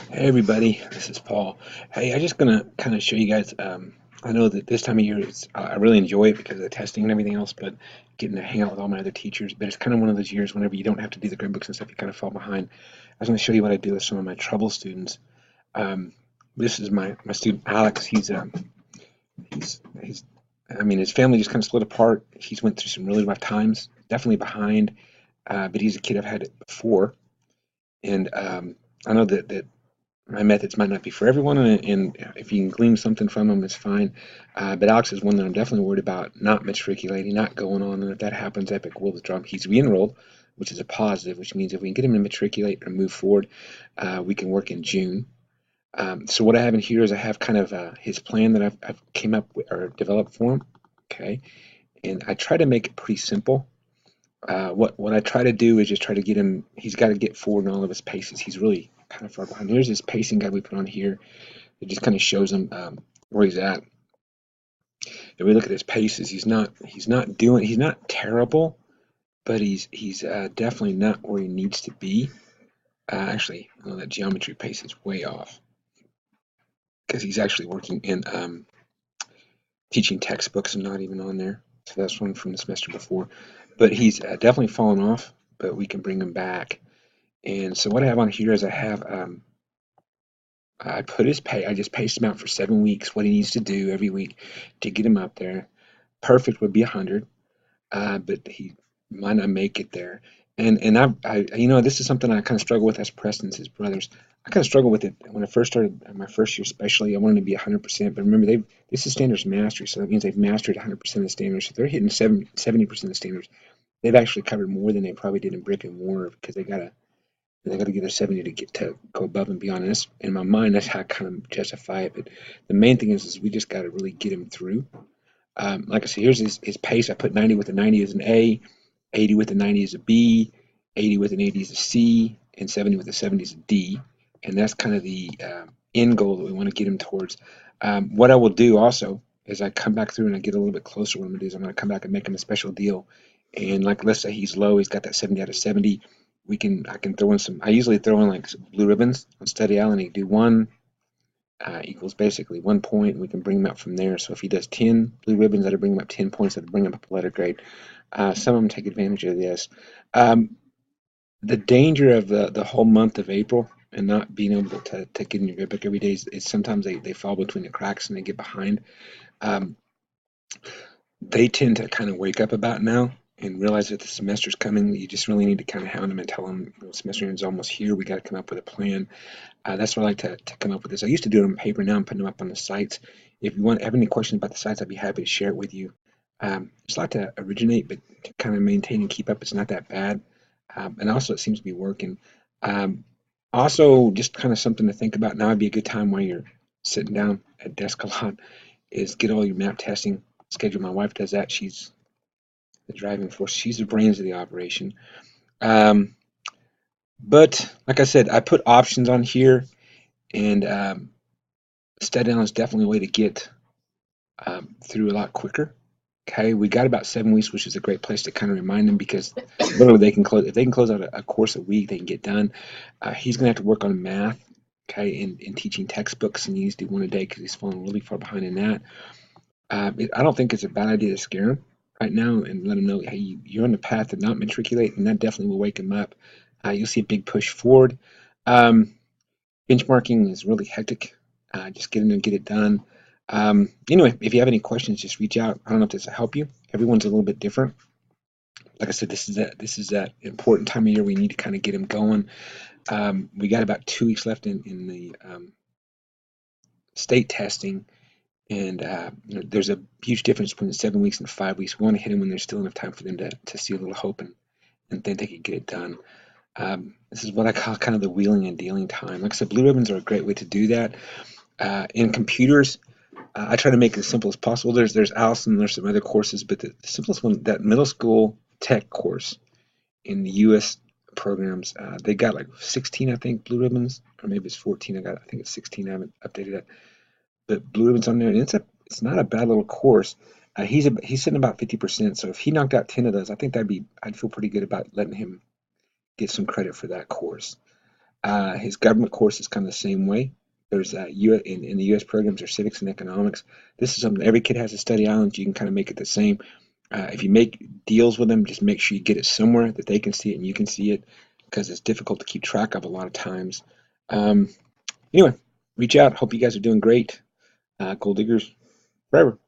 Hey everybody, this is Paul. Hey, I'm just gonna kind of show you guys. I know that this time of year, I really enjoy it because of the testing and everything else, but getting to hang out with all my other teachers. But it's kind of one of those years whenever you don't have to do the grid books and stuff, you kind of fall behind. I was gonna show you what I do with some of my trouble students. Um, this is my student Alex. He's I mean, his family just kind of split apart. He's went through some really rough times, definitely behind, but he's a kid I've had it before, and I know that my methods might not be for everyone, and if you can glean something from them, it's fine. But Alex is one that I'm definitely worried about not matriculating, not going on. And if that happens, Epic will withdraw him. He's re-enrolled, which is a positive, which means if we can get him to matriculate or move forward, we can work in June. So what I have in here is I have kind of his plan that I've came up with or developed for him. Okay, and I try to make it pretty simple. What I try to do is just try to get him. He's got to get forward in all of his paces. He's really kind of far behind. Here's this pacing guide we put on here. It just kind of shows him where he's at. If we look at his paces, he's not terrible, but he's definitely not where he needs to be. Actually, well, that geometry pace is way off because he's actually working in teaching textbooks and not even on there. So that's one from the semester before. But he's definitely fallen off, but we can bring him back. And so what I have on here is I put his pay. I just paced him out for 7 weeks, what he needs to do every week to get him up there. Perfect would be 100, but he might not make it there. And this is something I kind of struggle with as Preston's his brothers. I kind of struggle with it when I first started my first year, especially. I wanted to be 100%, but remember this is standards mastery, so that means they've mastered 100% of the standards. So they're hitting 70% of the standards. They've actually covered more than they probably did in brick and mortar because they got to get a 70 to get to go above and beyond. And this, in my mind, that's how I kind of justify it. But the main thing is we just got to really get him through. Like I said, here's his pace. I put 90 with a 90 as an A, 80 with a 90 as a B, 80 with an 80 as a C, and 70 with a 70 as a D. And that's kind of the end goal that we want to get him towards. What I will do also is I come back through and I get a little bit closer. What I'm going to do is I'm going to come back and make him a special deal. And like, let's say he's low, he's got that 70 out of 70. I can throw in some. I usually throw in like blue ribbons on study hour, and he do one equals basically 1 point, and we can bring him up from there. So if he does 10 blue ribbons, that'll bring him up 10 points. That'll bring him up a letter grade. Some of them take advantage of this. Um, the danger of the whole month of April and not being able to get in your grade book every day is sometimes they fall between the cracks and they get behind. Um, they tend to kind of wake up about now and realize that the semester's coming. You just really need to kind of hound them and tell them the semester is almost here. We got to come up with a plan. That's what I like to come up with this. I used to do it on paper. Now I'm putting them up on the sites. If you have any questions about the sites, I'd be happy to share it with you. It's a lot to originate, but to kind of maintain and keep up, it's not that bad. And also, it seems to be working. Um, Also, just kind of something to think about. Now would be a good time while you're sitting down at desk a lot is get all your map testing scheduled. My wife does that. She's the driving force. She's the brains of the operation. Um, but like I said, I put options on here, and Stead down is definitely a way to get through a lot quicker. Okay, we got about 7 weeks, which is a great place to kind of remind them because literally they can close if they can close out a course a week, they can get done. He's gonna have to work on math, okay, in teaching textbooks, and he needs to do one a day because he's falling really far behind in that. I don't think it's a bad idea to scare him right now and let him know, hey, you're on the path to not matriculate, and that definitely will wake him up. You'll see a big push forward. Um, Benchmarking is really hectic. Just get in there and get it done. Anyway, if you have any questions, just reach out. I don't know if this will help you. Everyone's a little bit different. Like I said, this is that important time of year we need to kind of get them going. We got about 2 weeks left in the state testing, and there's a huge difference between the 7 weeks and 5 weeks. We want to hit them when there's still enough time for them to see a little hope and think they can get it done. This is what I call kind of the wheeling and dealing time. Like I said, blue ribbons are a great way to do that. In computers, I try to make it as simple as possible. There's Allison, there's some other courses, but the simplest one, that middle school tech course in the U.S. programs, they got like 16, I think, blue ribbons, or maybe it's 14. I think it's 16. I haven't updated that, but blue ribbons on there, and it's not a bad little course. He's sitting about 50%. So if he knocked out 10 of those, I think I'd feel pretty good about letting him get some credit for that course. His government course is kind of the same way. There's in the U.S. programs, there's civics and economics. This is something every kid has to study islands. You can kind of make it the same. If you make deals with them, just make sure you get it somewhere that they can see it and you can see it, because it's difficult to keep track of a lot of times. Um, anyway, reach out. Hope you guys are doing great. Gold diggers forever.